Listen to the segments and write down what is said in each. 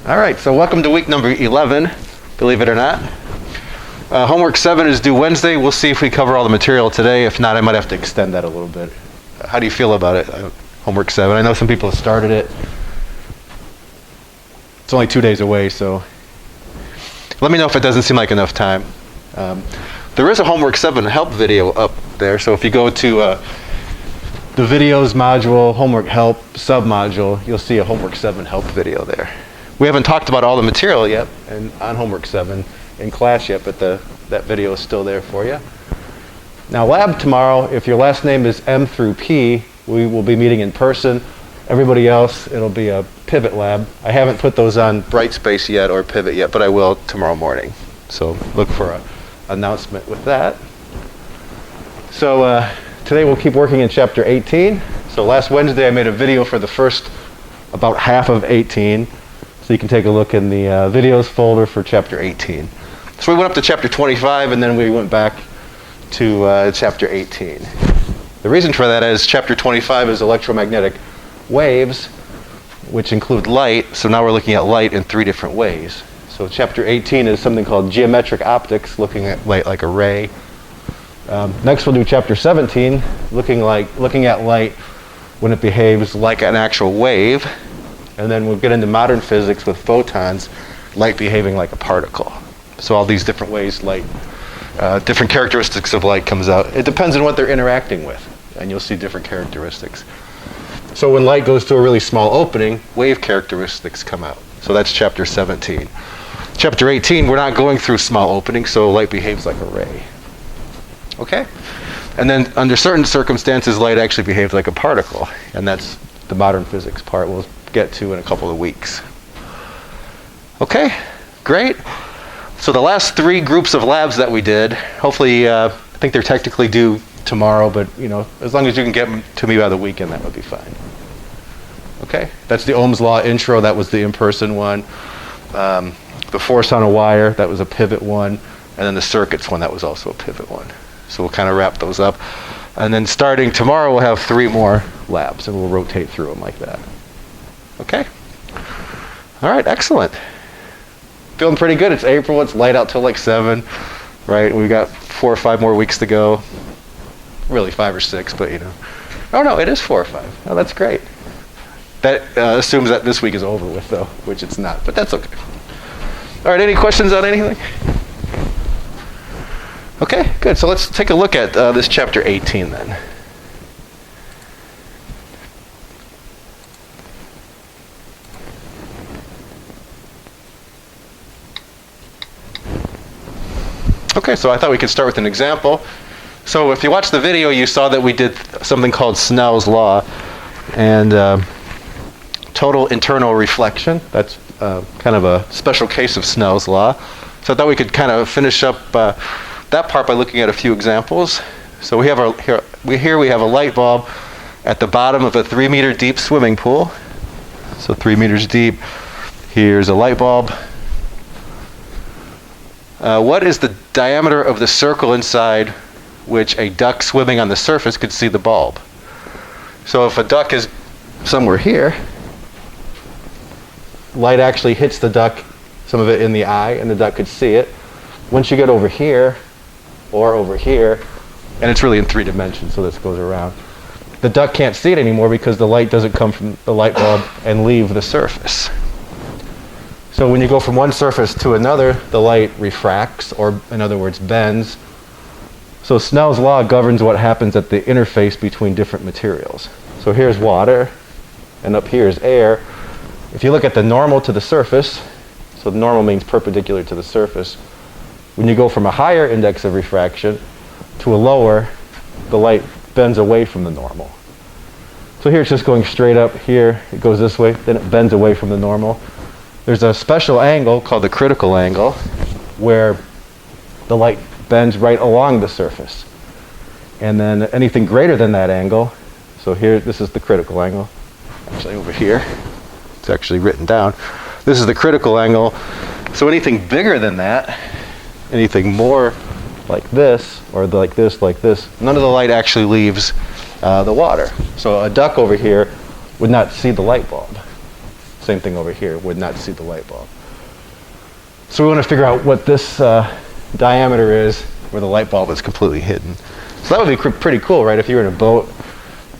All right, so welcome to week number 11, believe it or not. Homework 7 is due Wednesday. We'll see if we cover all the material today. If not, I might have to extend that a little bit. How do you feel about it, homework 7? I know some people have started it. It's only 2 days away, so let me know if it doesn't seem like enough time. There is a homework 7 help video up there, so if you go to the videos module, homework help submodule, you'll see a homework 7 help video there. We haven't talked about all the material yet on homework 7 in class yet, but that video is still there for you. Now lab tomorrow, if your last name is M through P, we will be meeting in person. Everybody else, it'll be a pivot lab. I haven't put those on Brightspace yet or pivot yet, but I will tomorrow morning. So look for an announcement with that. So today we'll keep working in chapter 18. So last Wednesday I made a video for the first about half of 18. So you can take a look in the videos folder for chapter 18. So we went up to chapter 25 and then we went back to chapter 18. The reason for that is chapter 25 is electromagnetic waves, which include light. So now we're looking at light in 3 different ways. So chapter 18 is something called geometric optics, looking at light like a ray. Next we'll do chapter 17, looking at light when it behaves like an actual wave. And then we'll get into modern physics with photons, light behaving like a particle. So all these different ways light, different characteristics of light comes out. It depends on what they're interacting with, and you'll see different characteristics. So when light goes to a really small opening, wave characteristics come out. So that's chapter 17. Chapter 18, we're not going through small openings, so light behaves like a ray. Okay? And then under certain circumstances, light actually behaves like a particle, and that's the modern physics part we'll get to in a couple of weeks. Okay, great. So the last 3 groups of labs that we did, hopefully, I think they're technically due tomorrow, but as long as you can get them to me by the weekend, that would be fine. Okay, that's the Ohm's Law intro. That was the in-person one. The force on a wire, that was a pivot one. And then the circuits one, that was also a pivot one. So we'll kind of wrap those up. And then starting tomorrow, we'll have 3 more labs, and we'll rotate through them like that. Okay? All right, excellent. Feeling pretty good. It's April. It's light out till like 7, right? We've got 4 or 5 more weeks to go. Really 5 or 6, but Oh no, it is 4 or 5. Oh, that's great. That assumes that this week is over with, though, which it's not, but that's okay. All right, any questions on anything? Okay, good. So let's take a look at this chapter 18 then. Okay, so I thought we could start with an example. So if you watched the video, you saw that we did something called Snell's Law and total internal reflection. That's kind of a special case of Snell's Law. So I thought we could kind of finish up that part by looking at a few examples. So we have here we have a light bulb at the bottom of a 3-meter deep swimming pool. So 3 meters deep. Here's a light bulb. What is the diameter of the circle inside which a duck swimming on the surface could see the bulb? So if a duck is somewhere here, light actually hits the duck, some of it in the eye, and the duck could see it. Once you get over here, or over here, and it's really in 3 dimensions, so this goes around, the duck can't see it anymore because the light doesn't come from the light bulb and leave the surface. So when you go from one surface to another, the light refracts, or in other words, bends. So Snell's law governs what happens at the interface between different materials. So here's water, and up here is air. If you look at the normal to the surface, so the normal means perpendicular to the surface, when you go from a higher index of refraction to a lower, the light bends away from the normal. So here it's just going straight up. Here it goes this way, then it bends away from the normal. There's a special angle called the critical angle where the light bends right along the surface. And then anything greater than that angle, so here, this is the critical angle. Actually over here, it's actually written down. This is the critical angle. So anything bigger than that, anything more like this, or like this, none of the light actually leaves the water. So a duck over here would not see the light bulb. Same thing over here, would not see the light bulb. So we want to figure out what this diameter is where the light bulb is completely hidden. So that would be pretty cool, right? If you're in a boat,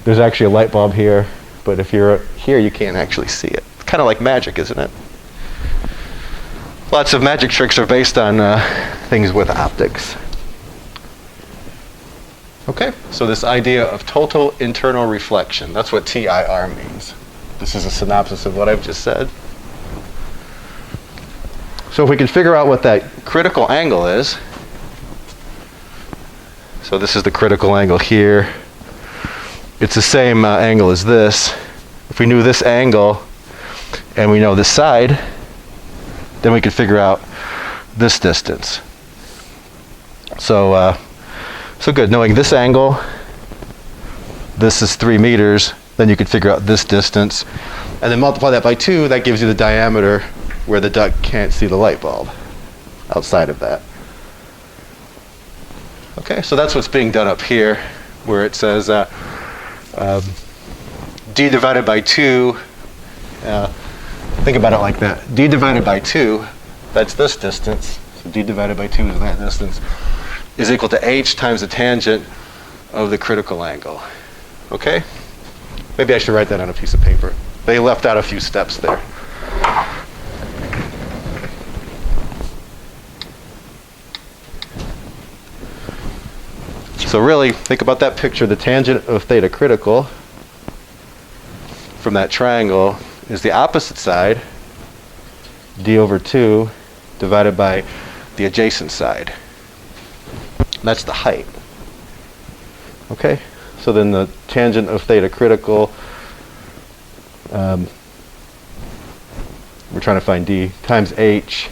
there's actually a light bulb here, but if you're here, you can't actually see it. It's kind of like magic, isn't it? Lots of magic tricks are based on things with optics. Okay, so this idea of total internal reflection, that's what TIR means. This is a synopsis of what I've just said. So if we can figure out what that critical angle is, so this is the critical angle here. It's the same angle as this. If we knew this angle and we know this side, then we could figure out this distance. So good, knowing this angle, this is 3 meters, then you could figure out this distance, and then multiply that by 2, that gives you the diameter where the duck can't see the light bulb outside of that. Okay, so that's what's being done up here, where it says d divided by 2, think about it like that. D divided by 2, that's this distance, so d divided by 2 is that distance, is equal to h times the tangent of the critical angle. Okay? Maybe I should write that on a piece of paper. They left out a few steps there. So really, think about that picture. The tangent of theta critical from that triangle is the opposite side, d over 2, divided by the adjacent side. That's the height. Okay? So then the tangent of theta critical, we're trying to find d, times h,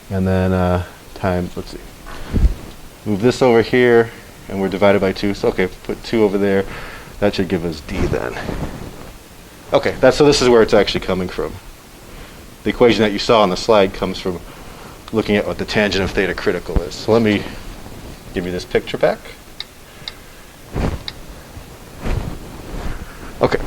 and then times, let's see, move this over here, and we're divided by 2. So okay, put 2 over there. That should give us d then. Okay, so this is where it's actually coming from. The equation that you saw on the slide comes from looking at what the tangent of theta critical is. So let me give you this picture back. Okay.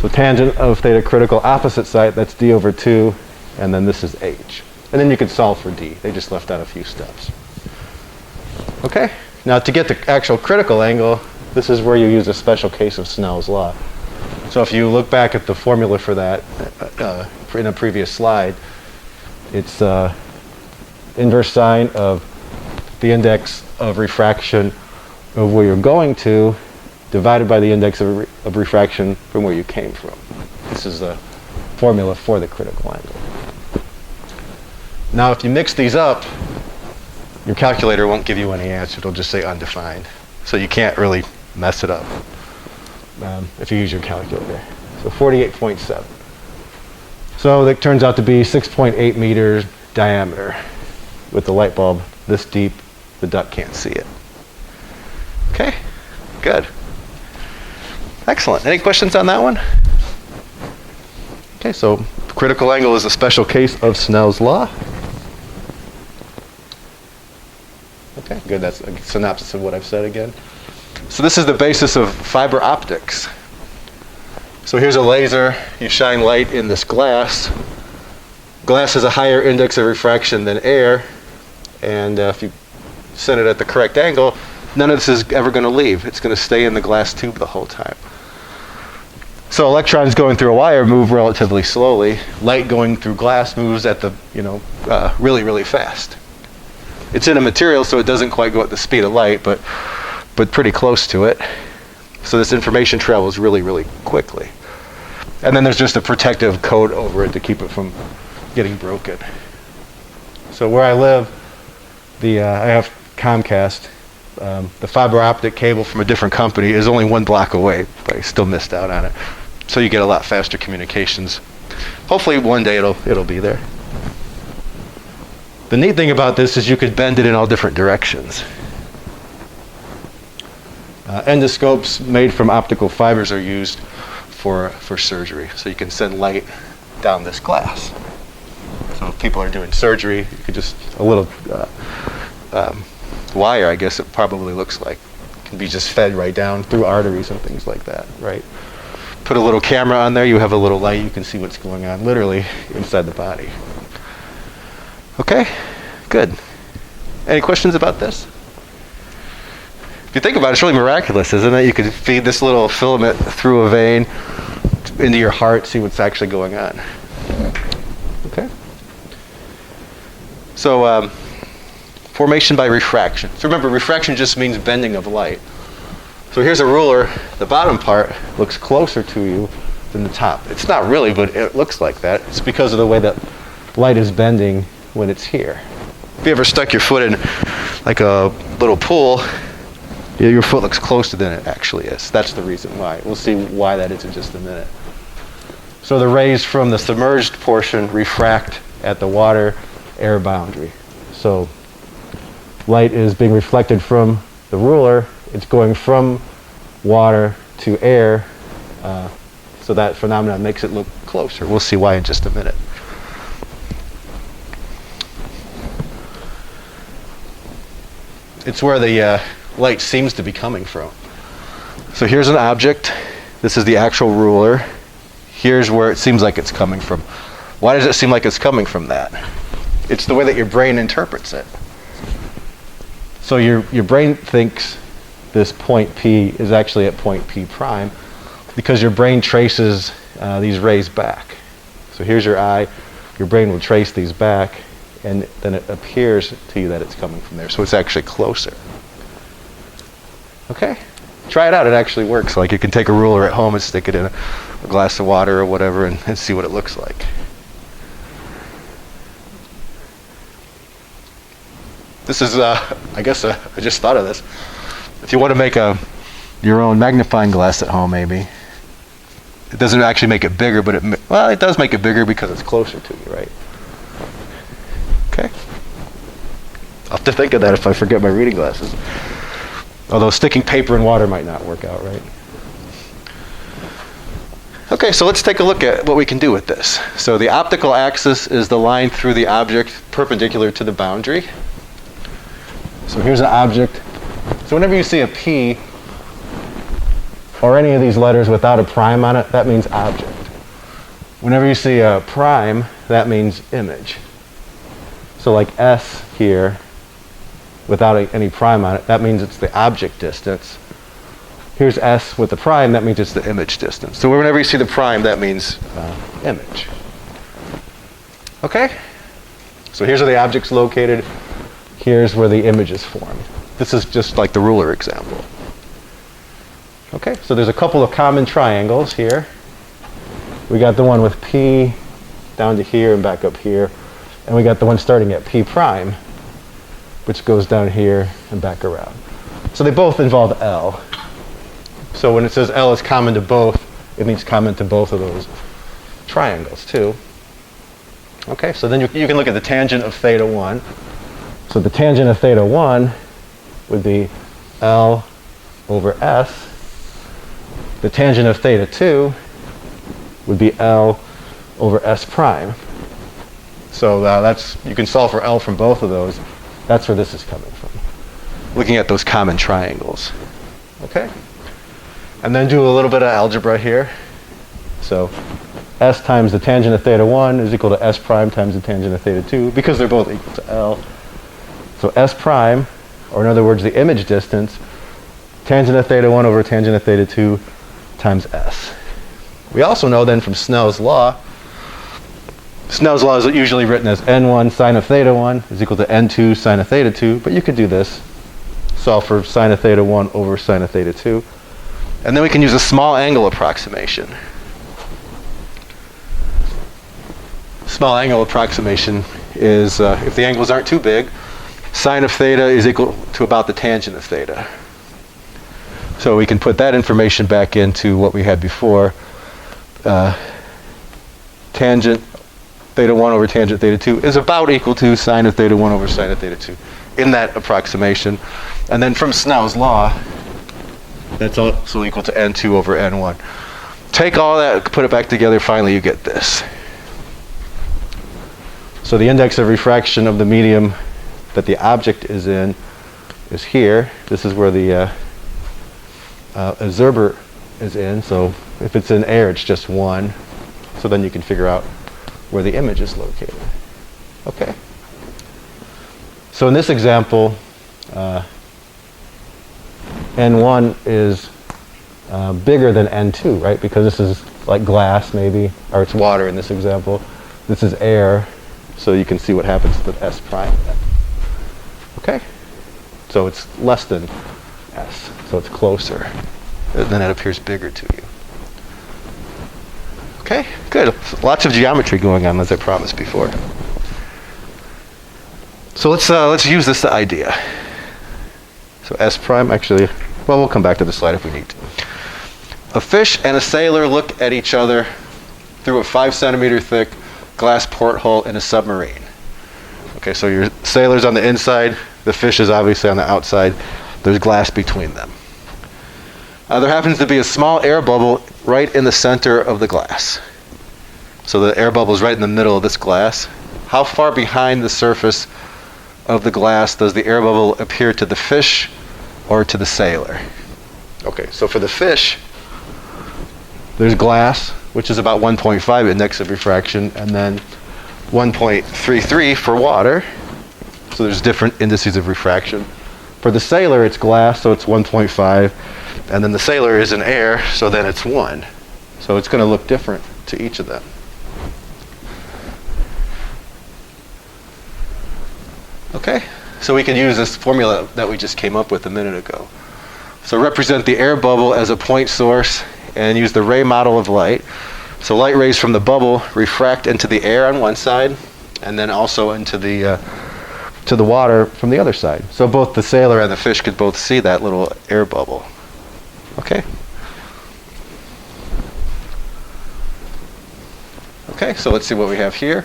So tangent of theta critical opposite side, that's d over 2, and then this is h. And then you could solve for d. They just left out a few steps. Okay? Now to get the actual critical angle, this is where you use a special case of Snell's law. So if you look back at the formula for that in a previous slide, it's inverse sine of the index of refraction of where you're going to divided by the index of refraction from where you came from. This is the formula for the critical angle. Now if you mix these up, your calculator won't give you any answer. It'll just say undefined. So you can't really mess it up if you use your calculator. So 48.7. So that turns out to be 6.8 meters diameter with the light bulb this deep. The duck can't see it. Okay, good. Excellent. Any questions on that one? Okay, so critical angle is a special case of Snell's law. Okay, good. That's a synopsis of what I've said again. So this is the basis of fiber optics. So here's a laser. You shine light in this glass. Glass has a higher index of refraction than air. And if you set it at the correct angle, none of this is ever going to leave. It's going to stay in the glass tube the whole time. So electrons going through a wire move relatively slowly. Light going through glass moves at the, really, really fast. It's in a material, so it doesn't quite go at the speed of light, but pretty close to it. So this information travels really, really quickly. And then there's just a protective coat over it to keep it from getting broken. So where I live, I have Comcast. The fiber optic cable from a different company is only 1 block away, but I still missed out on it. So you get a lot faster communications. Hopefully one day it'll be there. The neat thing about this is you could bend it in all different directions. Endoscopes made from optical fibers are used for surgery. So you can send light down this glass. So if people are doing surgery, you could just, a little wire, I guess it probably looks like, can be just fed right down through arteries and things like that, right? Put a little camera on there, you have a little light, you can see what's going on literally inside the body. Okay, good. Any questions about this? If you think about it, it's really miraculous, isn't it? You could feed this little filament through a vein into your heart, see what's actually going on. Okay. So, formation by refraction. So remember, refraction just means bending of light. So here's a ruler. The bottom part looks closer to you than the top. It's not really, but it looks like that. It's because of the way that light is bending when it's here. If you ever stuck your foot in like a little pool, your foot looks closer than it actually is. That's the reason why. We'll see why that is in just a minute. So the rays from the submerged portion refract at the water-air boundary. So light is being reflected from the ruler. It's going from water to air. So that phenomenon makes it look closer. We'll see why in just a minute. It's where the light seems to be coming from. So here's an object. This is the actual ruler. Here's where it seems like it's coming from. Why does it seem like it's coming from that? It's the way that your brain interprets it. So your brain thinks this point P is actually at point P prime because your brain traces these rays back. So here's your eye. Your brain will trace these back, and then it appears to you that it's coming from there. So it's actually closer. Okay? Try it out. It actually works. Like you can take a ruler at home and stick it in a glass of water or whatever and see what it looks like. This is, I guess, I just thought of this. If you want to make your own magnifying glass at home, maybe. It doesn't actually make it bigger, but it does make it bigger because it's closer to you, right? Okay. I'll have to think of that if I forget my reading glasses. Although sticking paper in water might not work out, right? Okay, so let's take a look at what we can do with this. So the optical axis is the line through the object perpendicular to the boundary. So here's an object. So whenever you see a P or any of these letters without a prime on it, that means object. Whenever you see a prime, that means image. So like S here, without any prime on it, that means it's the object distance. Here's S with the prime, that means it's the image distance. So whenever you see the prime, that means image. Okay? So here's where the object's located. Here's where the image is formed. This is just like the ruler example. Okay, so there's a couple of common triangles here. We got the one with P down to here and back up here. And we got the one starting at P prime, which goes down here and back around. So they both involve L. So when it says L is common to both, it means common to both of those triangles too. Okay, so then you can look at the tangent of theta 1. So the tangent of theta 1 would be L over S. The tangent of theta 2 would be L over S prime. So you can solve for L from both of those. That's where this is coming from. Looking at those common triangles. Okay? And then do a little bit of algebra here. So S times the tangent of theta 1 is equal to S prime times the tangent of theta 2 because they're both equal to L. So S prime, or in other words, the image distance, tangent of theta 1 over tangent of theta 2 times S. We also know then from Snell's law is usually written as N1 sine of theta 1 is equal to N2 sine of theta 2, but you could do this. Solve for sine of theta 1 over sine of theta 2. And then we can use a small angle approximation. Small angle approximation is, if the angles aren't too big, sine of theta is equal to about the tangent of theta. So we can put that information back into what we had before. Tangent theta 1 over tangent theta 2 is about equal to sine of theta 1 over sine of theta 2 in that approximation. And then from Snell's law, that's also equal to N2 over N1. Take all that, put it back together, finally you get this. So the index of refraction of the medium that the object is in is here. This is where the absorber is in. So if it's in air, it's just 1. So then you can figure out where the image is located. Okay. So in this example, N1 is bigger than N2, right? Because this is like glass maybe, or it's water in this example. This is air, so you can see what happens with S prime. Okay? So it's less than S, so it's closer. Then it appears bigger to you. Okay, good. Lots of geometry going on, as I promised before. So let's use this idea. So S prime, actually, well, we'll come back to the slide if we need to. A fish and a sailor look at each other through a 5 centimeter thick glass porthole in a submarine. Okay, so your sailor's on the inside, the fish is obviously on the outside. There's glass between them. There happens to be a small air bubble right in the center of the glass. So the air bubble is right in the middle of this glass. How far behind the surface of the glass does the air bubble appear to the fish or to the sailor? Okay, so for the fish, there's glass, which is about 1.5 index of refraction, and then 1.33 for water. So there's different indices of refraction. For the sailor, it's glass, so it's 1.5, and then the sailor is in air, so then it's 1. So it's going to look different to each of them. Okay, so we can use this formula that we just came up with a minute ago. So represent the air bubble as a point source and use the ray model of light. So light rays from the bubble refract into the air on one side and then also into the to the water from the other side. So both the sailor and the fish could both see that little air bubble. Okay. Okay, so let's see what we have here.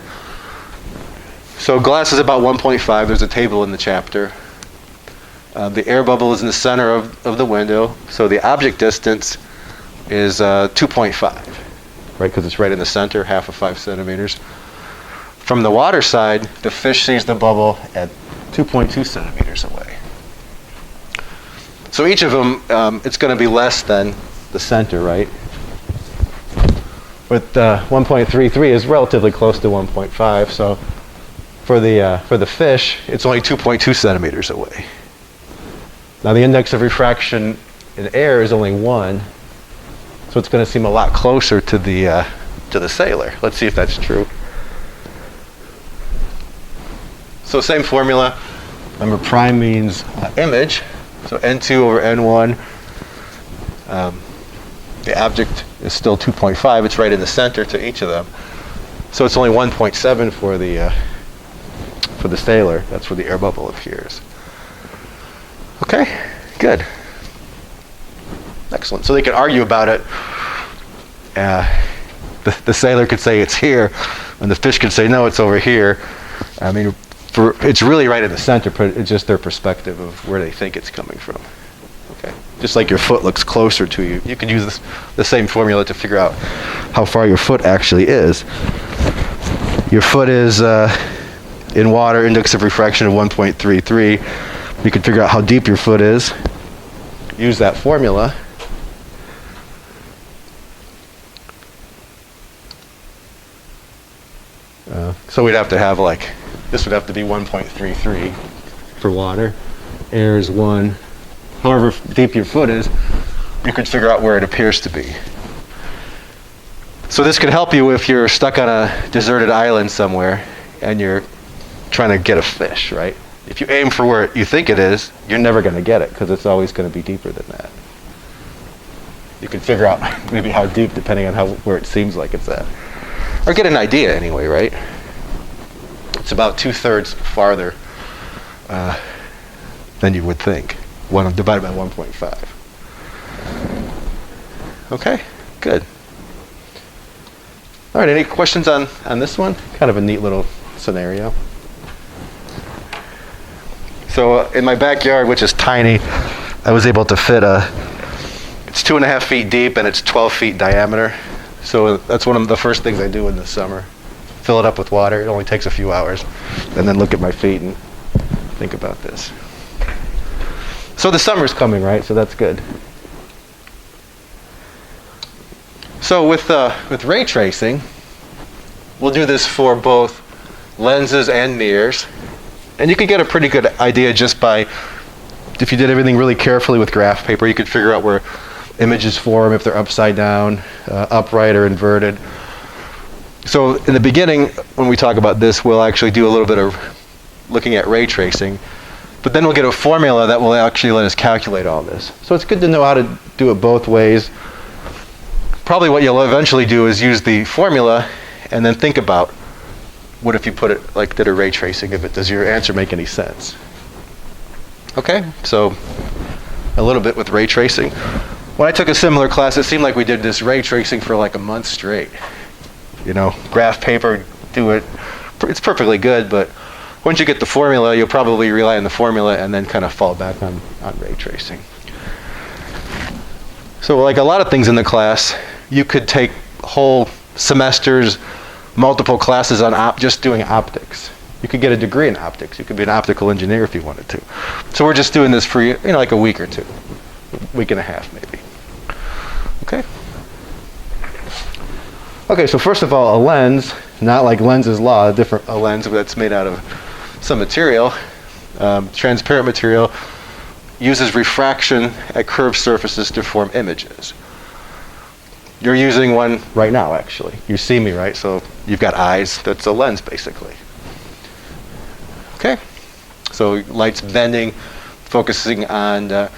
So glass is about 1.5. There's a table in the chapter. The air bubble is in the center of the window. So the object distance is 2.5, right? Because it's right in the center, half of 5 centimeters. From the water side, the fish sees the bubble at 2.2 centimeters away. So each of them, it's going to be less than the center, right? But 1.33 is relatively close to 1.5. So for the fish, it's only 2.2 centimeters away. Now the index of refraction in air is only 1, so it's going to seem a lot closer to the sailor. Let's see if that's true. So same formula. Remember, prime means image. So N2 over N1. The object is still 2.5. It's right in the center to each of them. So it's only 1.7 for the sailor. That's where the air bubble appears. Okay, good. Excellent. So they can argue about it. The sailor could say it's here, and the fish could say no, it's over here. I mean, it's really right in the center, but it's just their perspective of where they think it's coming from. Okay. Just like your foot looks closer to you, you can use the same formula to figure out how far your foot actually is. Your foot is in water, index of refraction of 1.33. You can figure out how deep your foot is. Use that formula. So we'd have to have this would have to be 1.33 for water. Air is 1. However deep your foot is, you could figure out where it appears to be. So this could help you if you're stuck on a deserted island somewhere and you're trying to get a fish, right? If you aim for where you think it is, you're never going to get it because it's always going to be deeper than that. You can figure out maybe how deep depending on where it seems like it's at. Or get an idea anyway, right? It's about 2/3 farther than you would think. Divided by 1.5. Okay, good. All right, any questions on this one? Kind of a neat little scenario. So in my backyard, which is tiny, I was able to fit it's 2.5 feet deep and it's 12 feet diameter. So that's one of the first things I do in the summer. Fill it up with water. It only takes a few hours. And then look at my feet and think about this. So the summer's coming, right? So that's good. So with ray tracing, we'll do this for both lenses and mirrors. And you could get a pretty good idea just by, if you did everything really carefully with graph paper, you could figure out where images form, if they're upside down, upright, or inverted. So in the beginning, when we talk about this, we'll actually do a little bit of looking at ray tracing. But then we'll get a formula that will actually let us calculate all this. So it's good to know how to do it both ways. Probably what you'll eventually do is use the formula and then think about, what if you put it like did a ray tracing of it? Does your answer make any sense? Okay, so a little bit with ray tracing. When I took a similar class, it seemed like we did this ray tracing for like a month straight. You know, graph paper, do it. It's perfectly good, but once you get the formula, you'll probably rely on the formula and then kind of fall back on ray tracing. So like a lot of things in the class, you could take whole semesters, multiple classes on just doing optics. You could get a degree in optics. You could be an optical engineer if you wanted to. So we're just doing this for like a week or two, week and a half maybe. Okay. Okay, so first of all, a lens, not like Lenz's law, a lens that's made out of some material, transparent material, uses refraction at curved surfaces to form images. You're using one right now, actually. You see me, right? So you've got eyes. That's a lens, basically. Okay. So light's bending, focusing on the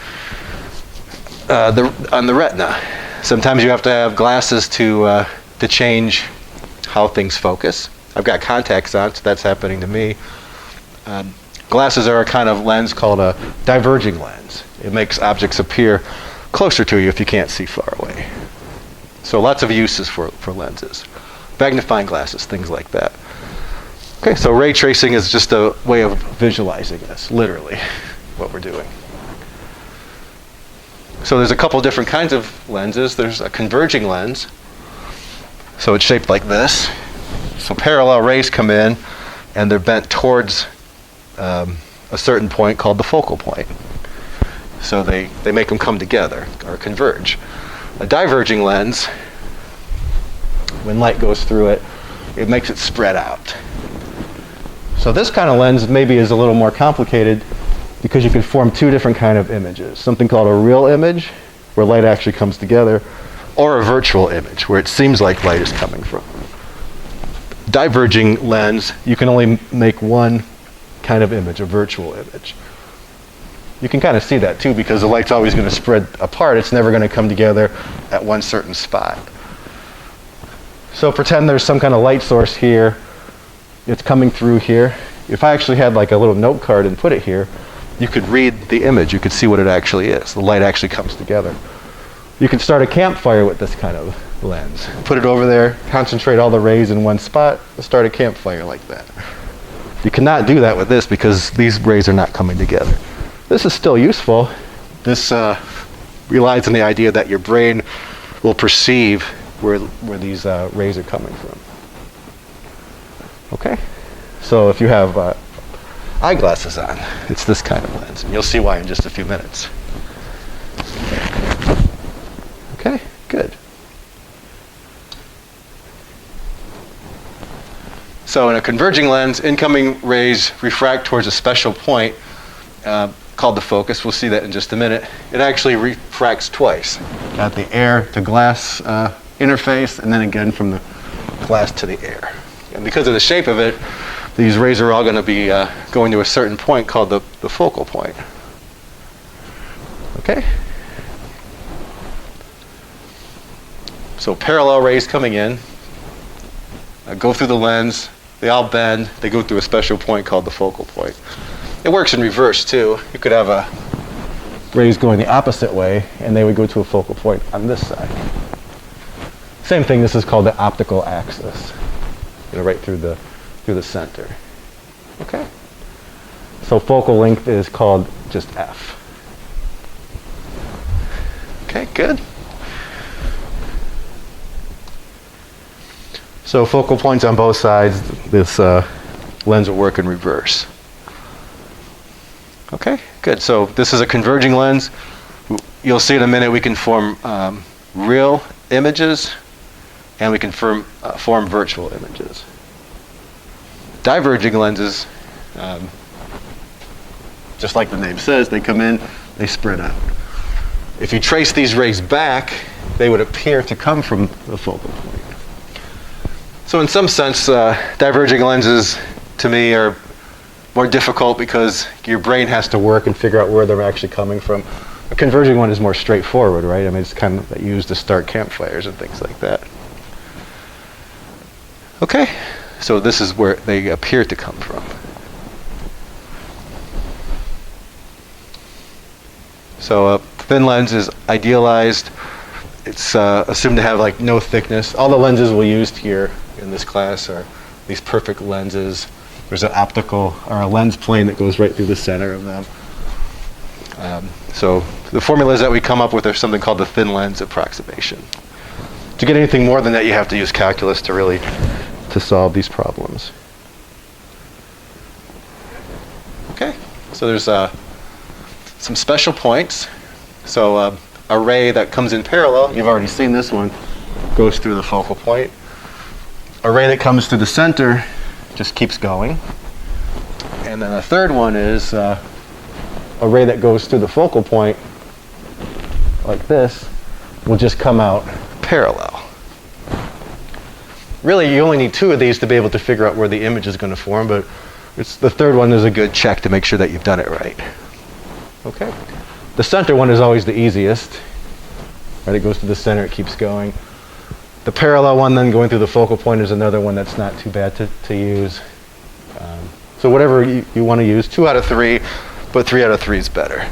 retina. Sometimes you have to have glasses to change how things focus. I've got contacts on, so that's happening to me. Glasses are a kind of lens called a diverging lens. It makes objects appear closer to you if you can't see far away. So lots of uses for lenses. Magnifying glasses, things like that. Okay, so ray tracing is just a way of visualizing this, literally, what we're doing. So there's a couple different kinds of lenses. There's a converging lens. So it's shaped like this. So parallel rays come in, and they're bent towards a certain point called the focal point. So they make them come together, or converge. A diverging lens, when light goes through it, it makes it spread out. So this kind of lens maybe is a little more complicated because you can form two different kind of images. Something called a real image, where light actually comes together, or a virtual image, where it seems like light is coming from. Diverging lens, you can only make one kind of image, a virtual image. You can kind of see that too, because the light's always going to spread apart. It's never going to come together at one certain spot. So pretend there's some kind of light source here. It's coming through here. If I actually had like a little note card and put it here, you could read the image. You could see what it actually is. The light actually comes together. You can start a campfire with this kind of lens. Put it over there, concentrate all the rays in one spot, and start a campfire like that. You cannot do that with this because these rays are not coming together. This is still useful. This relies on the idea that your brain will perceive where these rays are coming from. Okay? So if you have eyeglasses on, it's this kind of lens. And you'll see why in just a few minutes. Okay, good. So in a converging lens, incoming rays refract towards a special point called the focus. We'll see that in just a minute. It actually refracts twice, at the air to glass interface, and then again from the glass to the air. And because of the shape of it, these rays are all going to be going to a certain point called the focal point. Okay? So parallel rays coming in, go through the lens, they all bend, they go through a special point called the focal point. It works in reverse too. You could have rays going the opposite way, and they would go to a focal point on this side. Same thing, this is called the optical axis. Right through the center. Okay? So focal length is called just F. Okay, good. So focal points on both sides, this lens will work in reverse. Okay, good. So this is a converging lens. You'll see in a minute we can form real images and we can form virtual images. Diverging lenses, just like the name says, they come in, they spread out. If you trace these rays back, they would appear to come from the focal point. So in some sense, diverging lenses, to me, are more difficult because your brain has to work and figure out where they're actually coming from. A converging one is more straightforward, right? I mean, it's kind of used to start campfires and things like that. Okay, so this is where they appear to come from. So thin lens is idealized. It's assumed to have like no thickness. All the lenses we used here in this class are these perfect lenses. There's an optical or a lens plane that goes right through the center of them. So the formulas that we come up with are something called the thin lens approximation. To get anything more than that, you have to use calculus to solve these problems. Okay, so there's some special points. So a ray that comes in parallel, you've already seen this one, goes through the focal point. A ray that comes through the center just keeps going. And then a third one is a ray that goes through the focal point, like this, will just come out parallel. Really, you only need two of these to be able to figure out where the image is going to form, but the third one is a good check to make sure that you've done it right. Okay. The center one is always the easiest. Right, it goes to the center, it keeps going. The parallel one then going through the focal point is another one that's not too bad to use. So whatever you want to use, 2 out of 3, but 3 out of 3 is better.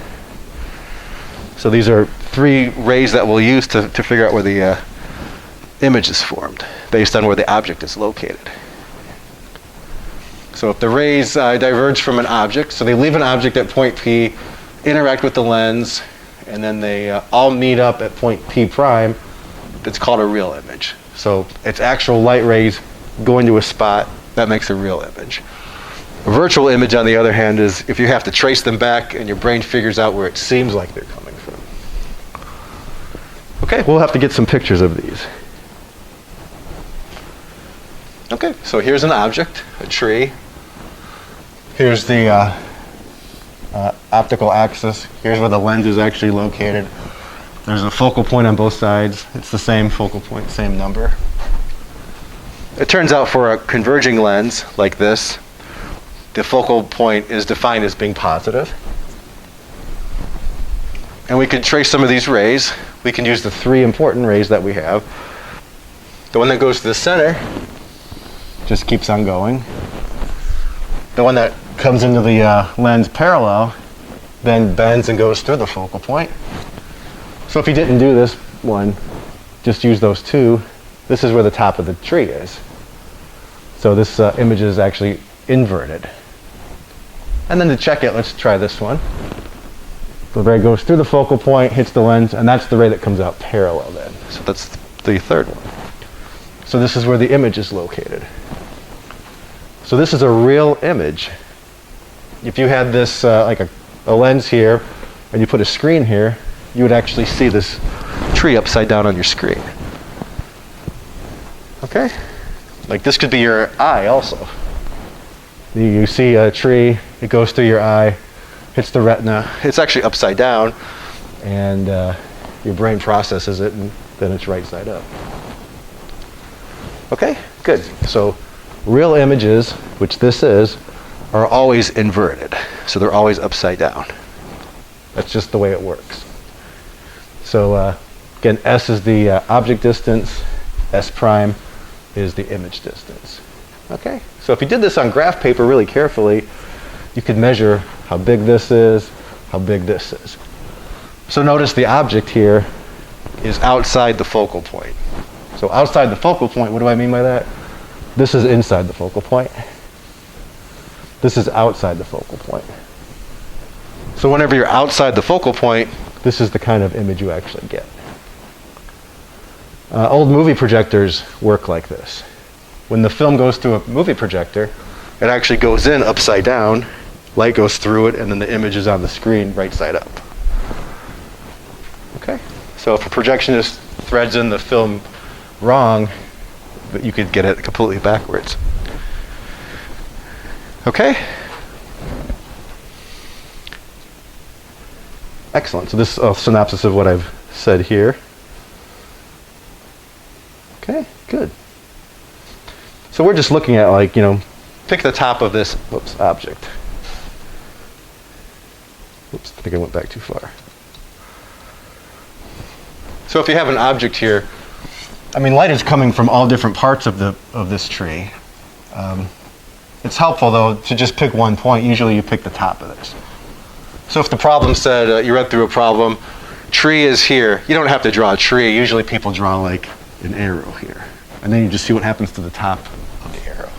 So these are 3 rays that we'll use to figure out where the image is formed, based on where the object is located. So if the rays diverge from an object, so they leave an object at point P, interact with the lens, and then they all meet up at point P prime, it's called a real image. So it's actual light rays going to a spot, that makes a real image. A virtual image, on the other hand, is if you have to trace them back and your brain figures out where it seems like they're coming from. Okay, we'll have to get some pictures of these. Okay, so here's an object, a tree. Here's the optical axis. Here's where the lens is actually located. There's a focal point on both sides. It's the same focal point, same number. It turns out for a converging lens like this, the focal point is defined as being positive. And we can trace some of these rays. We can use the 3 important rays that we have. The one that goes to the center just keeps on going. The one that comes into the lens parallel then bends and goes through the focal point. So if you didn't do this one, just use those 2. This is where the top of the tree is. So this image is actually inverted. And then to check it, let's try this one. The ray goes through the focal point, hits the lens, and that's the ray that comes out parallel then. So that's the third one. So this is where the image is located. So this is a real image. If you had this like a lens here, and you put a screen here, you would actually see this tree upside down on your screen. Okay? Like this could be your eye also. You see a tree, it goes through your eye, hits the retina. It's actually upside down, and your brain processes it, and then it's right side up. Okay, good. So real images, which this is, are always inverted. So they're always upside down. That's just the way it works. So again, S is the object distance, S prime is the image distance. Okay, so if you did this on graph paper really carefully, you could measure how big this is, how big this is. So notice the object here is outside the focal point. So outside the focal point, what do I mean by that? This is inside the focal point. This is outside the focal point. So whenever you're outside the focal point, this is the kind of image you actually get. Old movie projectors work like this. When the film goes through a movie projector, it actually goes in upside down, light goes through it, and then the image is on the screen right side up. Okay? So if a projectionist threads in the film wrong, you could get it completely backwards. Okay? Excellent. So this is a synopsis of what I've said here. Okay, good. So we're just looking at, like, pick the top of this object. Oops, I think I went back too far. So if you have an object here, light is coming from all different parts of this tree. It's helpful, though, to just pick one point. Usually you pick the top of this. So if the problem said, you read through a problem, tree is here, you don't have to draw a tree. Usually people draw like an arrow here. And then you just see what happens to the top of the arrow.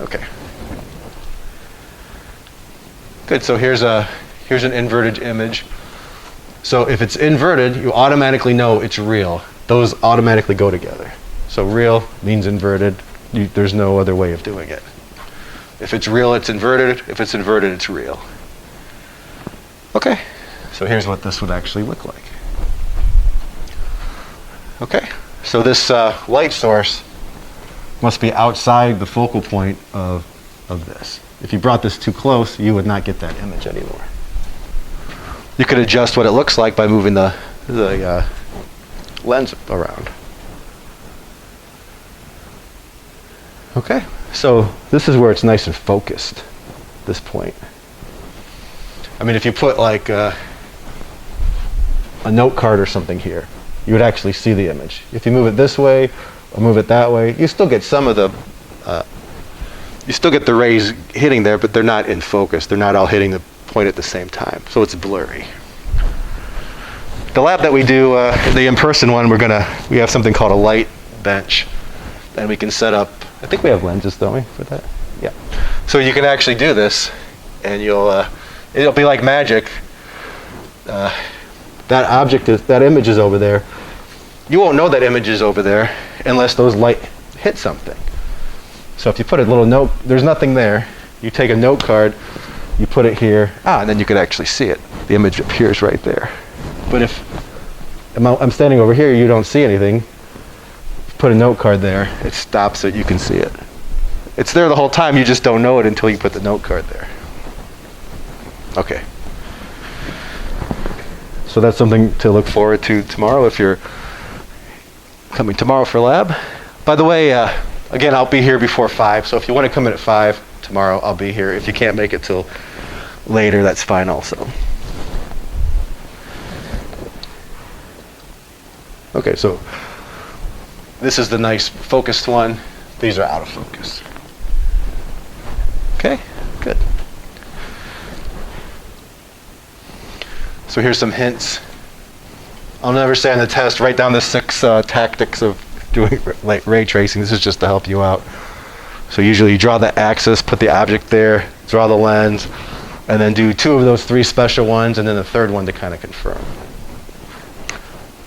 Okay. Good, so here's an inverted image. So if it's inverted, you automatically know it's real. Those automatically go together. So real means inverted. There's no other way of doing it. If it's real, it's inverted. If it's inverted, it's real. Okay, so here's what this would actually look like. Okay, so this light source must be outside the focal point of this. If you brought this too close, you would not get that image anymore. You could adjust what it looks like by moving the lens around. Okay, so this is where it's nice and focused, this point. If you put like a note card or something here, you would actually see the image. If you move it this way or move it that way, you still get some of the, you still get the rays hitting there, but they're not in focus. They're not all hitting the point at the same time, so it's blurry. The lab that we do, the in-person one, we have something called a light bench, and we can set up, I think we have lenses, don't we, for that? Yeah. So you can actually do this, and it'll be like magic. That image is over there. You won't know that image is over there unless those light hit something. So if you put a little note, there's nothing there. You take a note card, you put it here, and then you can actually see it. The image appears right there. But if I'm standing over here, you don't see anything. Put a note card there, it stops it, you can see it. It's there the whole time, you just don't know it until you put the note card there. Okay. So that's something to look forward to tomorrow if you're coming tomorrow for lab. By the way, again, I'll be here before 5, so if you want to come in at 5 tomorrow, I'll be here. If you can't make it till later, that's fine also. Okay, so this is the nice focused one. These are out of focus. Okay, good. So here's some hints. I'll never say on the test, write down the 6 tactics of doing ray tracing. This is just to help you out. So usually you draw the axis, put the object there, draw the lens, and then do 2 of those 3 special ones, and then the 3rd one to kind of confirm.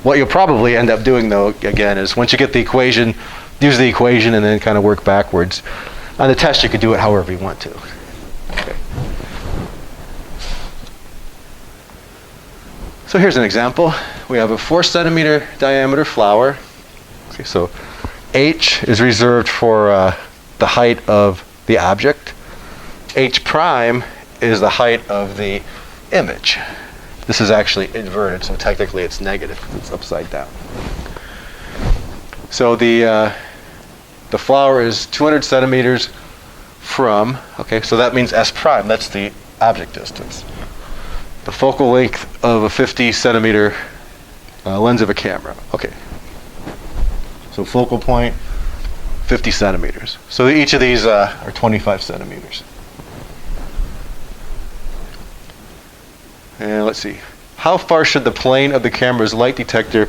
What you'll probably end up doing, though, again, is once you get the equation, use the equation and then kind of work backwards. On the test, you could do it however you want to. Okay. So here's an example. We have a 4 centimeter diameter flower. Okay, so H is reserved for the height of the object. H prime is the height of the image. This is actually inverted, so technically it's negative because it's upside down. So the flower is 200 centimeters from, okay, so that means S prime, that's the object distance. The focal length of a 50 centimeter lens of a camera. Okay. So focal point, 50 centimeters. So each of these are 25 centimeters. And let's see. How far should the plane of the camera's light detector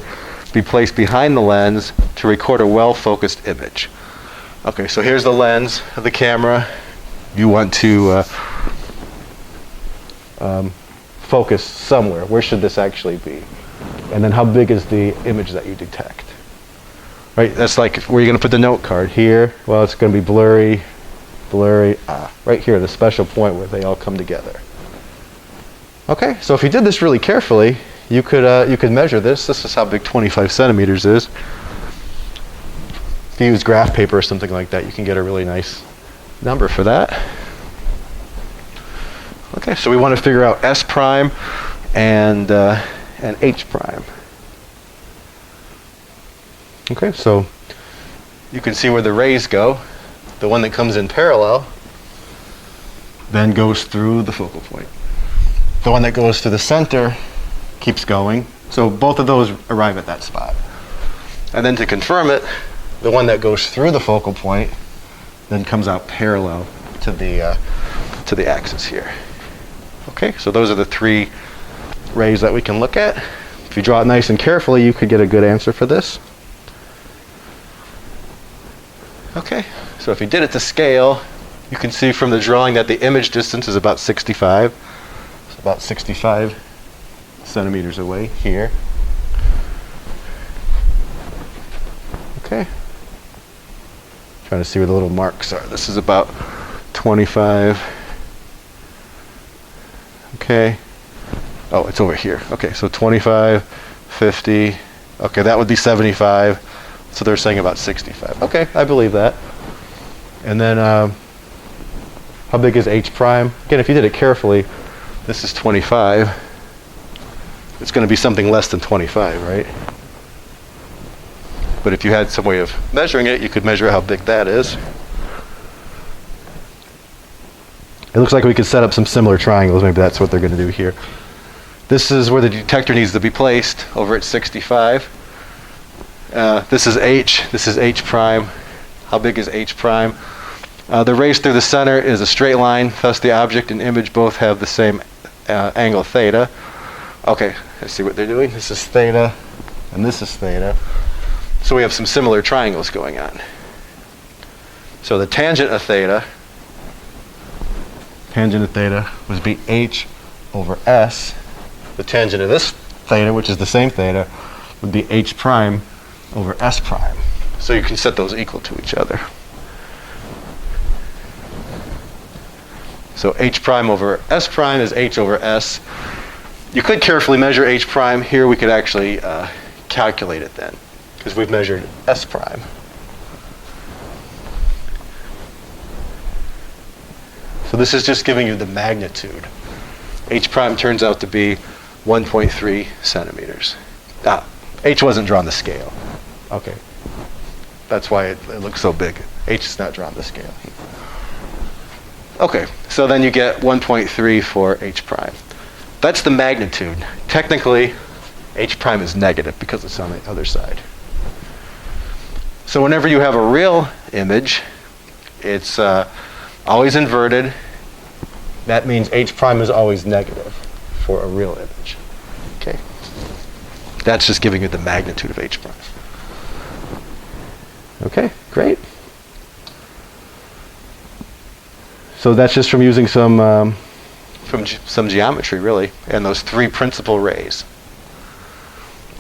be placed behind the lens to record a well-focused image? Okay, so here's the lens of the camera. You want to focus somewhere. Where should this actually be? And then how big is the image that you detect? Right, that's like where you're going to put the note card. Here, well, it's going to be blurry, right here, the special point where they all come together. Okay, so if you did this really carefully, you could measure this. This is how big 25 centimeters is. if you use graph paper or something like that, you can get a really nice number for that. Okay, so we want to figure out S prime and H prime. Okay, so you can see where the rays go. The one that comes in parallel then goes through the focal point. The one that goes to the center keeps going. So both of those arrive at that spot. And then to confirm it, the one that goes through the focal point then comes out parallel to the axis here. Okay, so those are the three rays that we can look at. If you draw it nice and carefully, you could get a good answer for this. Okay, so if you did it to scale, you can see from the drawing that the image distance is about 65. It's about 65 centimeters away here. Okay. Trying to see where the little marks are. This is about 25. Okay. Oh, it's over here. Okay, so 25, 50. Okay, that would be 75. So they're saying about 65. Okay, I believe that. And then how big is H prime? Again, if you did it carefully, this is 25. It's going to be something less than 25, right? But if you had some way of measuring it, you could measure how big that is. It looks like we could set up some similar triangles. Maybe that's what they're going to do here. This is where the detector needs to be placed, over at 65. This is H. This is H prime. How big is H prime? The rays through the center is a straight line, thus the object and image both have the same angle theta. Okay, let's see what they're doing. This is theta, and this is theta. So we have some similar triangles going on. So the tangent of theta would be H over S. The tangent of this theta, which is the same theta, would be H prime over S prime. So you can set those equal to each other. So H prime over S prime is H over S. You could carefully measure H prime. Here we could actually calculate it then, because we've measured S prime. So this is just giving you the magnitude. H prime turns out to be 1.3 centimeters. H wasn't drawn to scale. Okay. That's why it looks so big. H is not drawn to scale. Okay, so then you get 1.3 for H prime. That's the magnitude. Technically, H prime is negative because it's on the other side. So whenever you have a real image, it's always inverted. That means H prime is always negative for a real image. Okay. That's just giving you the magnitude of H prime. Okay, great. So that's just from using some geometry, really, and those three principal rays.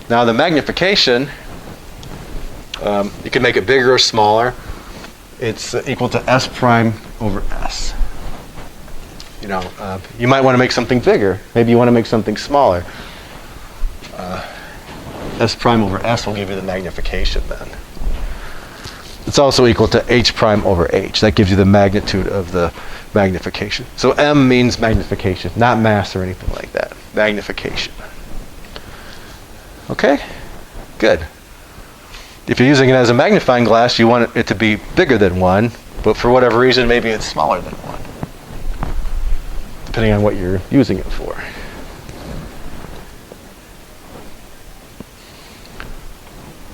Now the magnification, you can make it bigger or smaller. It's equal to S prime over S. You might want to make something bigger. Maybe you want to make something smaller. S prime over S will give you the magnification then. It's also equal to H prime over H. That gives you the magnitude of the magnification. So M means magnification, not mass or anything like that. Magnification. Okay? Good. If you're using it as a magnifying glass, you want it to be bigger than 1, but for whatever reason, maybe it's smaller than 1, depending on what you're using it for.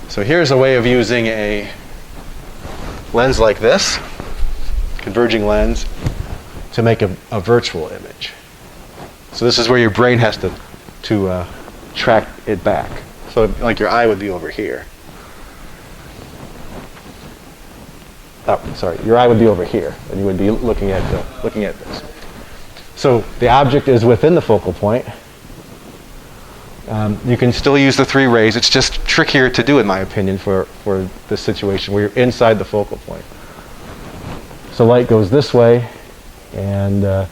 So here's a way of using a lens like this, converging lens, to make a virtual image. So this is where your brain has to track it back. So like your eye would be over here. Oh, sorry, your eye would be over here, and you would be looking at this. So the object is within the focal point. You can still use the three rays. It's just trickier to do, in my opinion, for this situation where you're inside the focal point. So light goes this way, and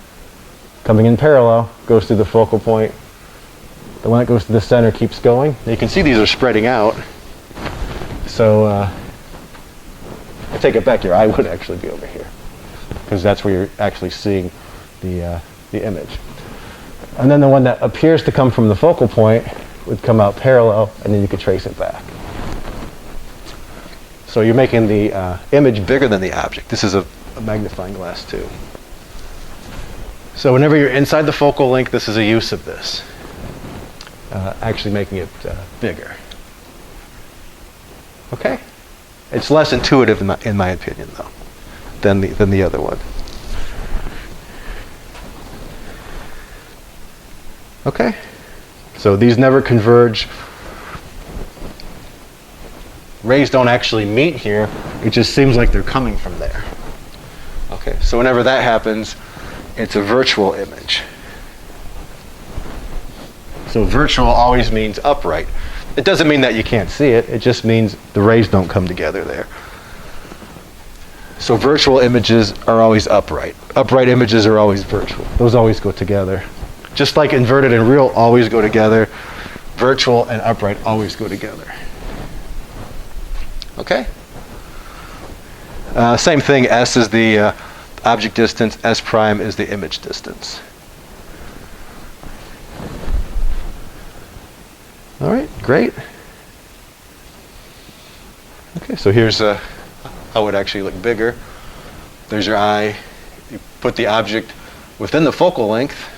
coming in parallel, goes through the focal point. The one that goes to the center keeps going. You can see these are spreading out. So take it back, your eye would actually be over here, because that's where you're actually seeing the image. And then the one that appears to come from the focal point would come out parallel, and then you could trace it back. So you're making the image bigger than the object. This is a magnifying glass too. So whenever you're inside the focal length, this is a use of this, actually making it bigger. Okay? It's less intuitive, in my opinion, though, than the other one. Okay? So these never converge. Rays don't actually meet here. It just seems like they're coming from there. Okay, so whenever that happens, it's a virtual image. So virtual always means upright. It doesn't mean that you can't see it. It just means the rays don't come together there. So virtual images are always upright. Upright images are always virtual. Those always go together. Just like inverted and real always go together, virtual and upright always go together. Okay? Same thing, S is the object distance, S prime is the image distance. All right, great. Okay, so here's how it would actually look bigger. There's your eye. You put the object within the focal length,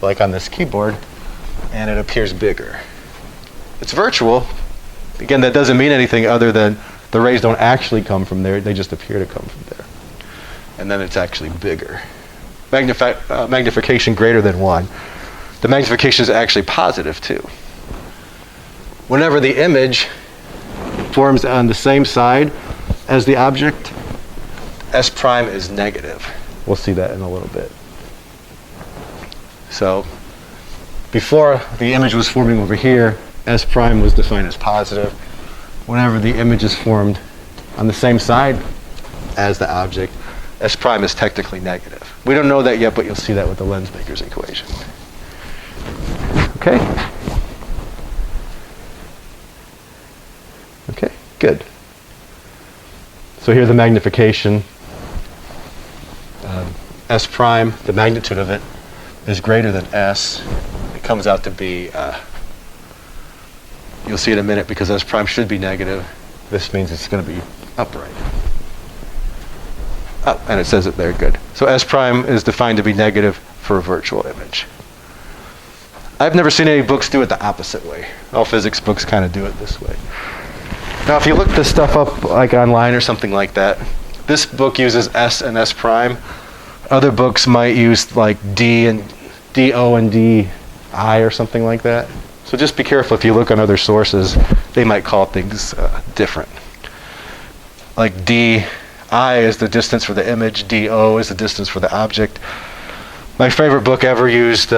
like on this keyboard, and it appears bigger. It's virtual. Again, that doesn't mean anything other than the rays don't actually come from there. They just appear to come from there. And then it's actually bigger. Magnification greater than 1. The magnification is actually positive, too. Whenever the image forms on the same side as the object, S prime is negative. We'll see that in a little bit. So before the image was forming over here, S prime was defined as positive. Whenever the image is formed on the same side as the object, S prime is technically negative. We don't know that yet, but you'll see that with the lens maker's equation. Okay? Okay, good. So here's the magnification. S prime, the magnitude of it, is greater than S. It comes out to be, you'll see in a minute, because S prime should be negative. This means it's going to be upright. Oh, and it says it there, good. So S prime is defined to be negative for a virtual image. I've never seen any books do it the opposite way. All physics books kind of do it this way. Now, if you look this stuff up like online or something like that, this book uses S and S prime. Other books might use like D and DO and DI or something like that. So just be careful if you look on other sources. They might call things different. Like DI is the distance for the image, DO is the distance for the object. My favorite book ever used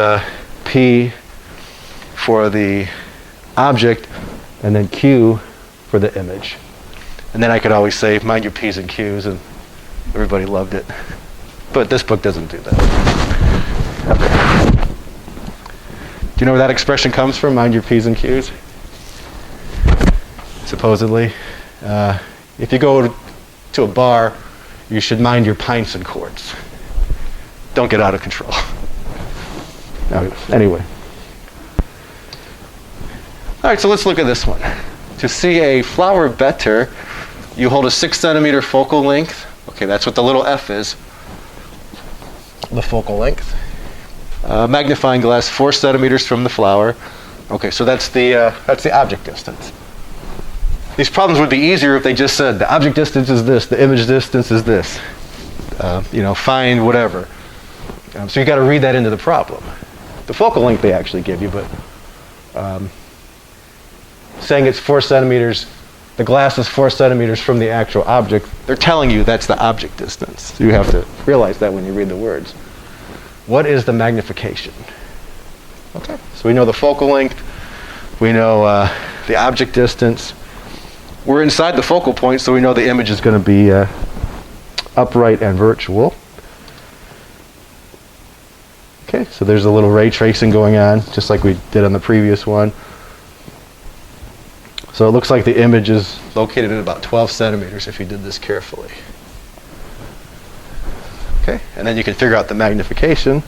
P for the object and then Q for the image. And then I could always say, mind your P's and Q's, and everybody loved it. But this book doesn't do that. Okay. Do you know where that expression comes from, mind your P's and Q's? Supposedly. If you go to a bar, you should mind your pints and quarts. Don't get out of control. Anyway. All right, so let's look at this one. To see a flower better, you hold a 6 centimeter focal length. Okay, that's what the little f is. The focal length. Magnifying glass 4 centimeters from the flower. Okay, so that's the object distance. These problems would be easier if they just said the object distance is this, the image distance is this. Find whatever. So you got to read that into the problem. The focal length they actually give you, but saying it's 4 centimeters, the glass is 4 centimeters from the actual object, they're telling you that's the object distance. So you have to realize that when you read the words. What is the magnification? Okay, so we know the focal length, we know the object distance. We're inside the focal point, so we know the image is going to be upright and virtual. Okay, so there's a little ray tracing going on, just like we did on the previous one. So it looks like the image is located at about 12 centimeters if you did this carefully. Okay, and then you can figure out the magnification.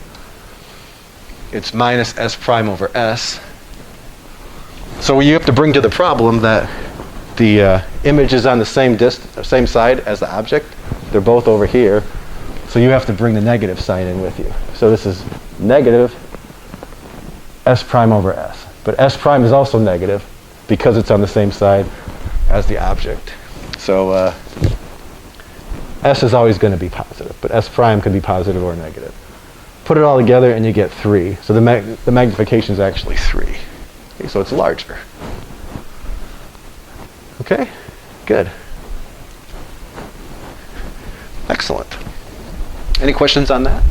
It's minus S prime over S. So you have to bring to the problem that the image is on the same side as the object. They're both over here. So you have to bring the negative sign in with you. So this is negative S prime over S. But S prime is also negative because it's on the same side as the object. So S is always going to be positive, but S prime can be positive or negative. Put it all together and you get 3. So the magnification is actually 3. Okay, so it's larger. Okay, good. Excellent. Any questions on that?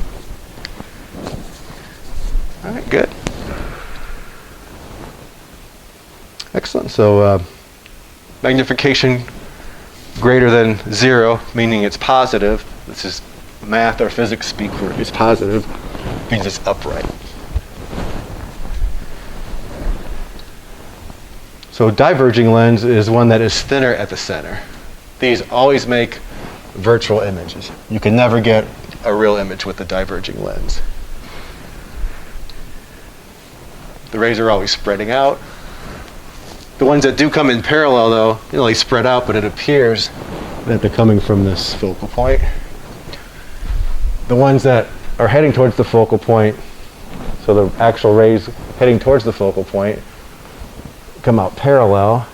All right, good. Excellent. So magnification greater than 0, meaning it's positive. This is math or physics speak for it's positive, means it's upright. So diverging lens is one that is thinner at the center. These always make virtual images. You can never get a real image with a diverging lens. The rays are always spreading out. The ones that do come in parallel, though, they spread out, but it appears that they're coming from this focal point. The ones that are heading towards the focal point, so the actual rays heading towards the focal point, come out parallel,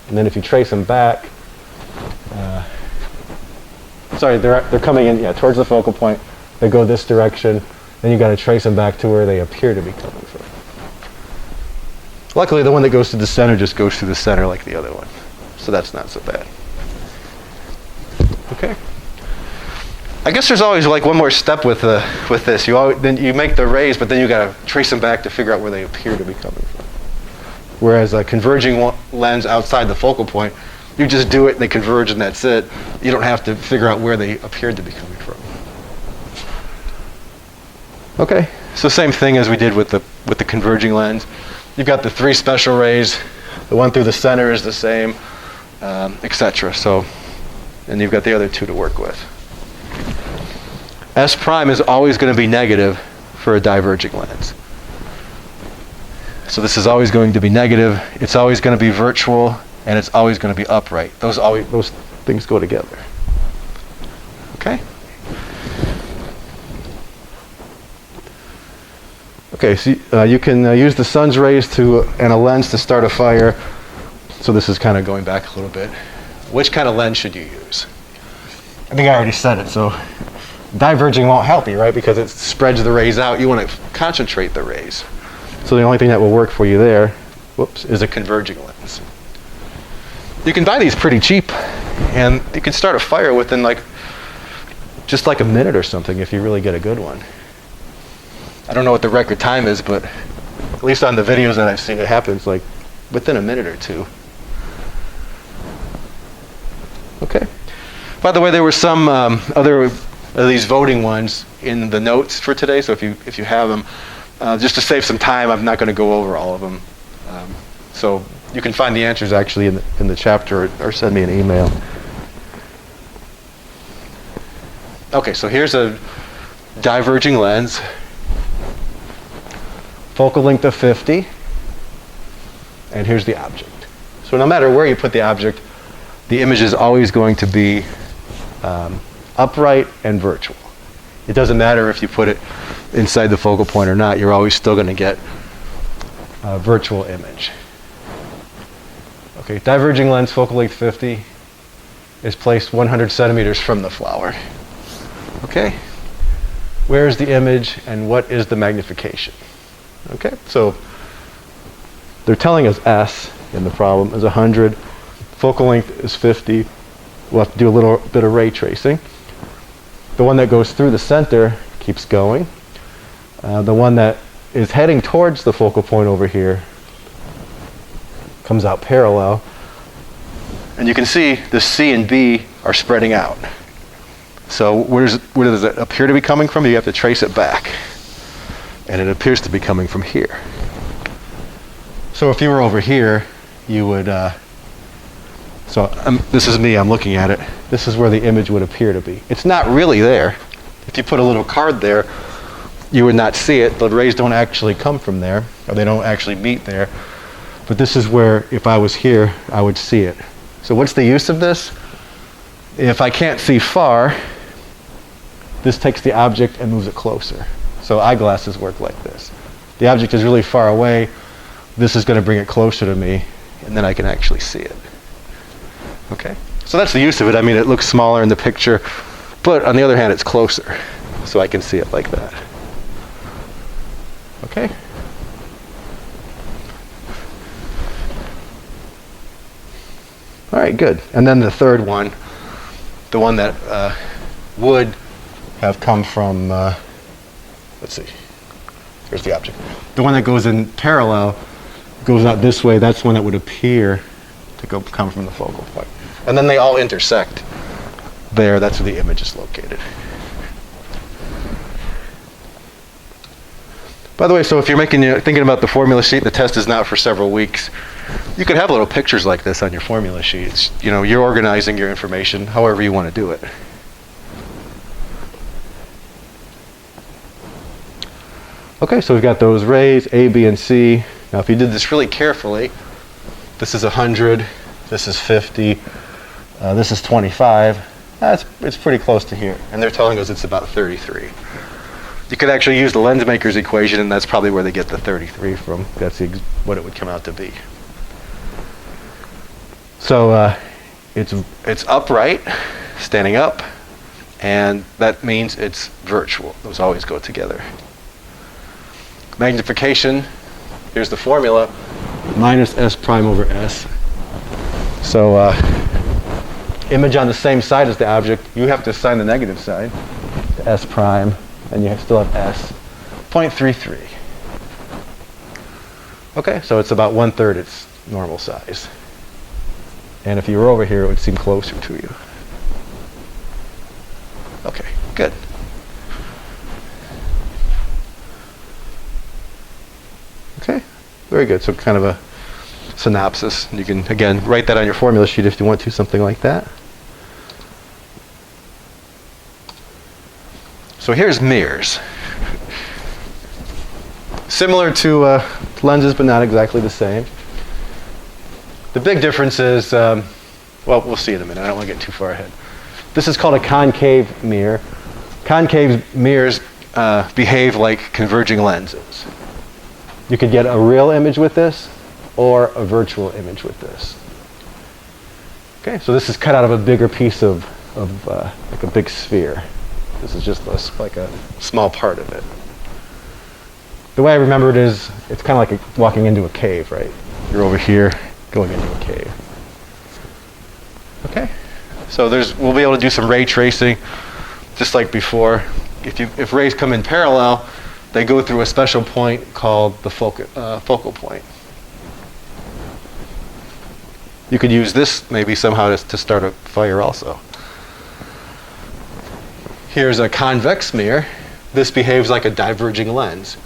and then if you trace them back, they're coming in towards the focal point. They go this direction. Then you got to trace them back to where they appear to be coming from. Luckily, the one that goes to the center just goes through the center like the other one, so that's not so bad. Okay. I guess there's always one more step with this. Then you make the rays, but then you got to trace them back to figure out where they appear to be coming from. Whereas a converging lens outside the focal point, you just do it and they converge and that's it. You don't have to figure out where they appeared to be coming from. Okay, so same thing as we did with the converging lens. You've got the 3 special rays. The one through the center is the same, etc. So, and you've got the other 2 to work with. S prime is always going to be negative for a diverging lens. So this is always going to be negative. It's always going to be virtual, and it's always going to be upright. Those things go together. Okay. Okay, so you can use the sun's rays and a lens to start a fire. So this is kind of going back a little bit. Which kind of lens should you use? I think I already said it. So diverging won't help you, right? Because it spreads the rays out. You want to concentrate the rays. So the only thing that will work for you there, is a converging lens. You can buy these pretty cheap, and you can start a fire within just a minute or something if you really get a good one. I don't know what the record time is, but at least on the videos that I've seen, it happens within a minute or 2. Okay. By the way, there were some other of these voting ones in the notes for today, so if you have them, just to save some time, I'm not going to go over all of them. So you can find the answers actually in the chapter or send me an email. Okay, so here's a diverging lens. Focal length of 50. And here's the object. So no matter where you put the object, the image is always going to be upright and virtual. It doesn't matter if you put it inside the focal point or not, you're always still going to get a virtual image. Okay, diverging lens, focal length 50, is placed 100 centimeters from the flower. Okay, where is the image and what is the magnification? Okay, so they're telling us S in the problem is 100, focal length is 50. We'll have to do a little bit of ray tracing. The one that goes through the center keeps going. The one that is heading towards the focal point over here comes out parallel. And you can see the C and B are spreading out. So where does it appear to be coming from? You have to trace it back. And it appears to be coming from here. So if you were over here, you would, this is me, I'm looking at it. This is where the image would appear to be. It's not really there. If you put a little card there, you would not see it. The rays don't actually come from there, or they don't actually meet there. But this is where, if I was here, I would see it. So what's the use of this? If I can't see far, this takes the object and moves it closer. So eyeglasses work like this. The object is really far away. This is going to bring it closer to me, and then I can actually see it. Okay? So that's the use of it. I mean, it looks smaller in the picture, but on the other hand, it's closer. So I can see it like that. Okay? All right, good. And then the third one, the one that would have come from, let's see, here's the object. The one that goes in parallel, goes out this way, that's one that would appear to come from the focal point. And then they all intersect there, that's where the image is located. By the way, so if you're thinking about the formula sheet, the test is not for several weeks, you could have little pictures like this on your formula sheets. You know, you're organizing your information however you want to do it. Okay, so we've got those rays, A, B, and C. Now if you did this really carefully, this is 100, this is 50, this is 25. It's pretty close to here. And they're telling us it's about 33. You could actually use the lens maker's equation, and that's probably where they get the 33 from. That's what it would come out to be. So it's upright, standing up, and that means it's virtual. Those always go together. Magnification, here's the formula, minus S prime over S. So image on the same side as the object, you have to assign the negative side to S prime, and you still have S, 0.33. Okay, so it's about 1/3 its normal size. And if you were over here, it would seem closer to you. Okay, good. Okay, very good. So kind of a synopsis. You can, again, write that on your formula sheet if you want to, something like that. So here's mirrors. Similar to lenses, but not exactly the same. The big difference is, well, we'll see in a minute. I don't want to get too far ahead. This is called a concave mirror. Concave mirrors behave like converging lenses. You could get a real image with this or a virtual image with this. Okay, so this is cut out of a bigger piece of like a big sphere. This is just like a small part of it. The way I remember it is, it's kind of like walking into a cave, right? You're over here, going into a cave. Okay, so we'll be able to do some ray tracing, just like before. If rays come in parallel, they go through a special point called the focal point. You could use this maybe somehow to start a fire also. Here's a convex mirror. This behaves like a diverging lens.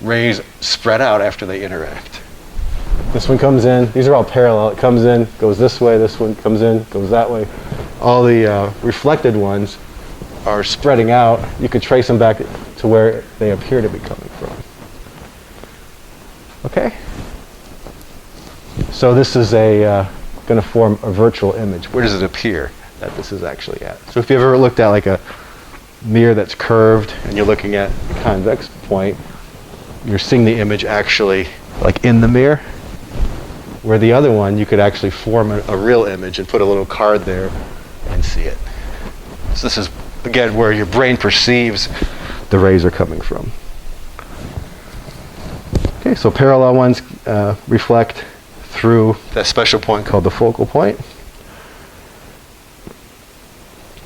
Rays spread out after they interact. This one comes in, these are all parallel. It comes in, goes this way, this one comes in, goes that way. All the reflected ones are spreading out. You could trace them back to where they appear to be coming from. Okay? So this is going to form a virtual image. Where does it appear that this is actually at? So if you've ever looked at like a mirror that's curved and you're looking at the convex point, you're seeing the image actually like in the mirror. Where the other one, you could actually form a real image and put a little card there and see it. So this is, again, where your brain perceives the rays are coming from. Okay, so parallel ones reflect through that special point called the focal point.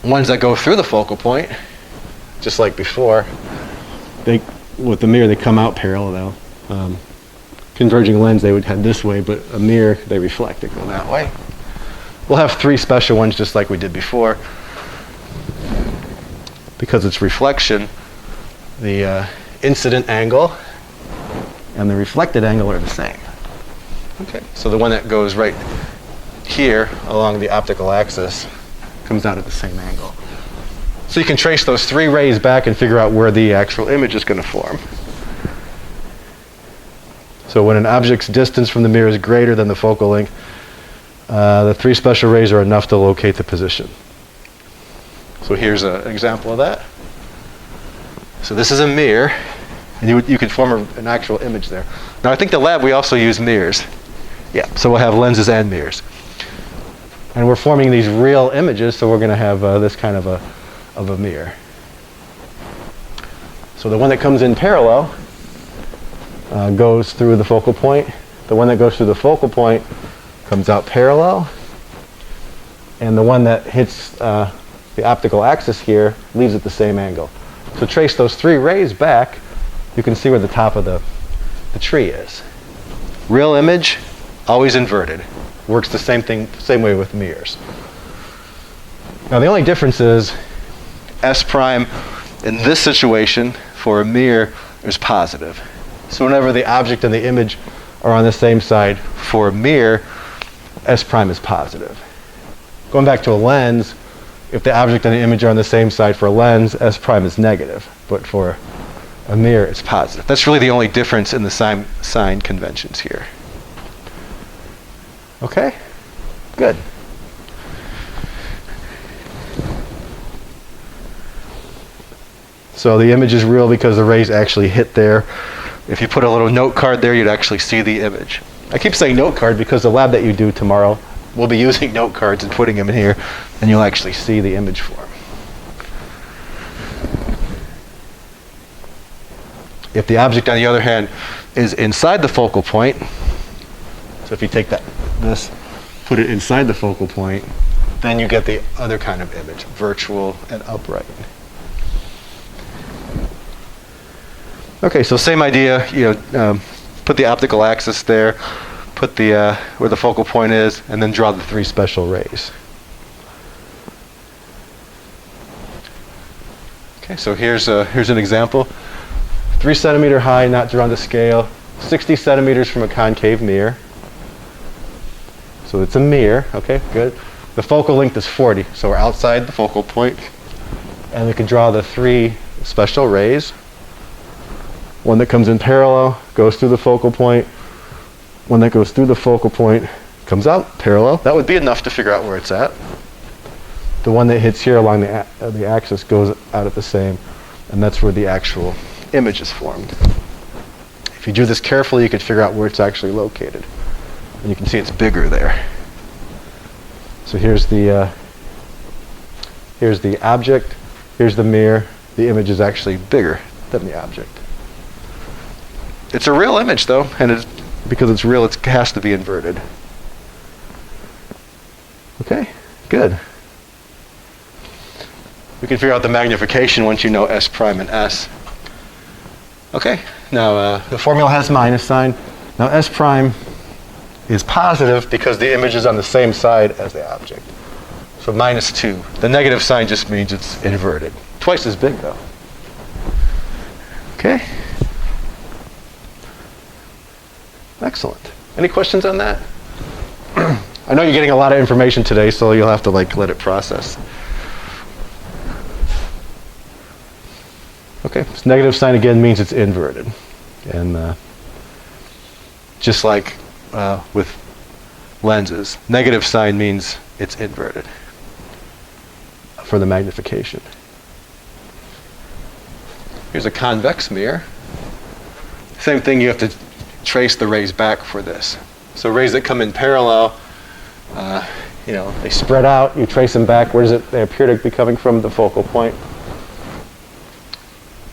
Ones that go through the focal point, just like before, with the mirror, they come out parallel. Converging lens, they would head this way, but a mirror, they reflect it, go that way. We'll have 3 special ones just like we did before. Because it's reflection, the incident angle and the reflected angle are the same. Okay, so the one that goes right here along the optical axis comes out at the same angle. So you can trace those 3 rays back and figure out where the actual image is going to form. So when an object's distance from the mirror is greater than the focal length, the 3 special rays are enough to locate the position. So here's an example of that. So this is a mirror, and you could form an actual image there. Now I think the lab we also use mirrors. Yeah, so we'll have lenses and mirrors. And we're forming these real images, so we're going to have this kind of a mirror. So the one that comes in parallel goes through the focal point. The one that goes through the focal point comes out parallel. And the one that hits the optical axis here leaves at the same angle. So trace those 3 rays back, you can see where the top of the tree is. Real image, always inverted. Works the same way with mirrors. Now the only difference is S prime in this situation for a mirror is positive. So whenever the object and the image are on the same side for a mirror, S prime is positive. Going back to a lens, if the object and the image are on the same side for a lens, S prime is negative. But for a mirror, it's positive. That's really the only difference in the sign conventions here. Okay? Good. So the image is real because the rays actually hit there. If you put a little note card there, you'd actually see the image. I keep saying note card because the lab that you do tomorrow, we'll be using note cards and putting them in here, and you'll actually see the image form. If the object, on the other hand, is inside the focal point, so if you take this, put it inside the focal point, then you get the other kind of image, virtual and upright. Okay, so same idea, put the optical axis there, put the where the focal point is, and then draw the 3 special rays. Okay, so here's an example. 3 centimeter high, not drawn to scale, 60 centimeters from a concave mirror. So it's a mirror, okay, good. The focal length is 40, so we're outside the focal point. And we can draw the 3 special rays. One that comes in parallel, goes through the focal point. One that goes through the focal point, comes out parallel. That would be enough to figure out where it's at. The one that hits here along the axis goes out at the same, and that's where the actual image is formed. If you do this carefully, you can figure out where it's actually located. And you can see it's bigger there. So here's the object, here's the mirror. The image is actually bigger than the object. It's a real image though, and because it's real, it has to be inverted. Okay, good. We can figure out the magnification once you know S prime and S. Okay, now the formula has minus sign. Now S prime is positive because the image is on the same side as the object. So minus 2. The negative sign just means it's inverted. Twice as big though. Okay. Excellent. Any questions on that? I know you're getting a lot of information today, so you'll have to let it process. Okay, this negative sign again means it's inverted. And just like with lenses, negative sign means it's inverted for the magnification. Here's a convex mirror. Same thing, you have to trace the rays back for this. So rays that come in parallel, they spread out, you trace them back. Where does they appear to be coming from? The focal point.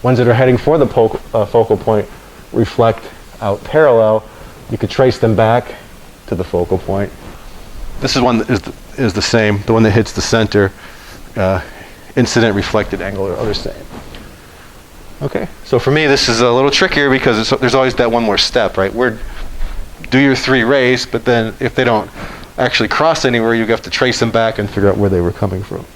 Ones that are heading for the focal point reflect out parallel. You could trace them back to the focal point. This is one that is the same. The one that hits the center, incident reflected angle are the same. Okay, so for me this is a little trickier because there's always that one more step, right? Do your 3 rays, but then if they don't actually cross anywhere, you have to trace them back and figure out where they were coming from.